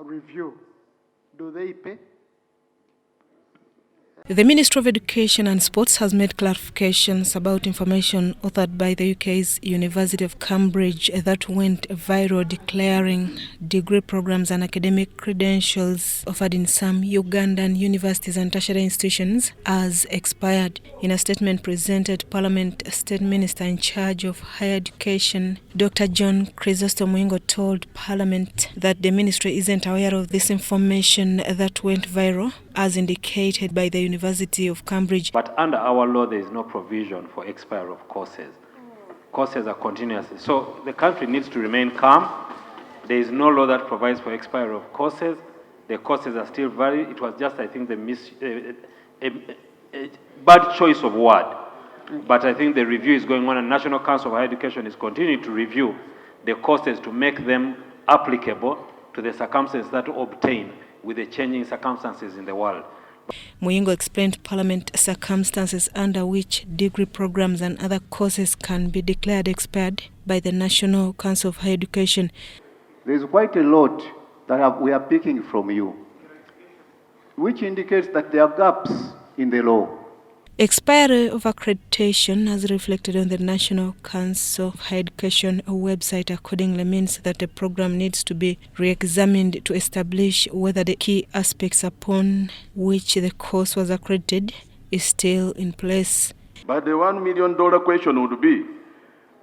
review, do they pay? The Ministry of Education and Sports has made clarifications about information authored by the UK's University of Cambridge that went viral, declaring degree programs and academic credentials offered in some Ugandan universities and tertiary institutions as expired. In a statement presented to Parliament, State Minister in charge of higher education, Dr. John Chrysostom Muyingo, told Parliament that the ministry isn't aware of this information that went viral, as indicated by the University of Cambridge. But under our law, there is no provision for expiry of courses. Courses are continuous. So the country needs to remain calm. There is no law that provides for expiry of courses. The courses are still valid. It was just, I think, a bad choice of word. But I think the review is going on, and National Council of Higher Education is continuing to review the courses to make them applicable to the circumstances that obtain with the changing circumstances in the world. Muyingo explained to Parliament circumstances under which degree programs and other courses can be declared expired by the National Council of Higher Education. There is quite a lot that we are picking from you, which indicates that there are gaps in the law. Expiry of accreditation, as reflected on the National Council of Higher Education website, accordingly means that the program needs to be re-examined to establish whether the key aspects upon which the course was accredited is still in place. But the $1 million question would be,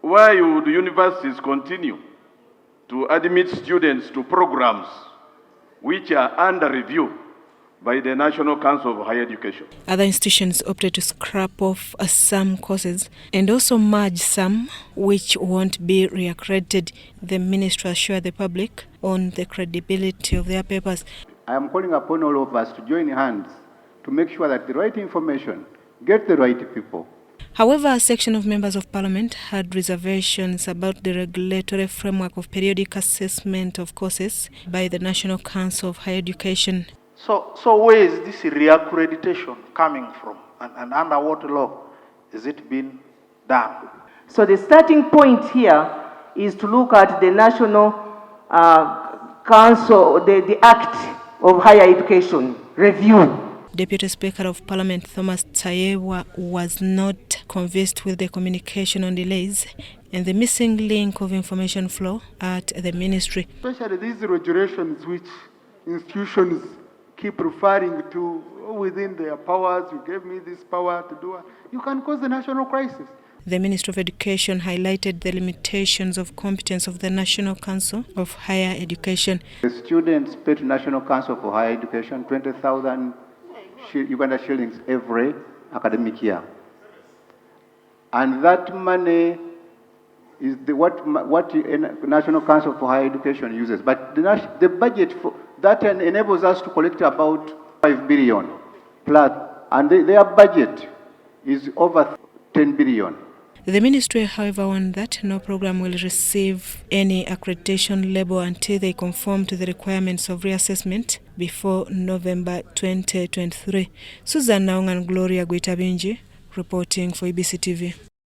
why would universities continue to admit students to programs which are under review by the National Council of Higher Education? Other institutions opted to scrap off some courses and also merge some which won't be reaccredited. The ministry assured the public on the credibility of their papers. I am calling upon all of us to join hands to make sure that the right information gets the right people. However, a section of members of Parliament had reservations about the regulatory framework of periodic assessment of courses by the National Council of Higher Education. So where is this reaccreditation coming from, and under what law is it being done? So the starting point here is to look at the National Council, the Act of Higher Education review. Deputy Speaker of Parliament Thomas Tayewa was not convinced with the communication on delays and the missing link of information flow at the ministry. Especially these regulations which institutions keep referring to within their powers. You gave me this power to do it. You can cause a national crisis. The Ministry of Education highlighted the limitations of competence of the National Council of Higher Education. The students pay to National Council for Higher Education 20,000 Uganda shillings every academic year. And that money is what National Council for Higher Education uses. But the budget for that enables us to collect about 5 billion plus, and their budget is over 10 billion. The ministry, however, warned that no program will receive any accreditation label until they conform to the requirements of reassessment before November 2023. Susan Naung and Gloria Guitabinji reporting for EBC TV.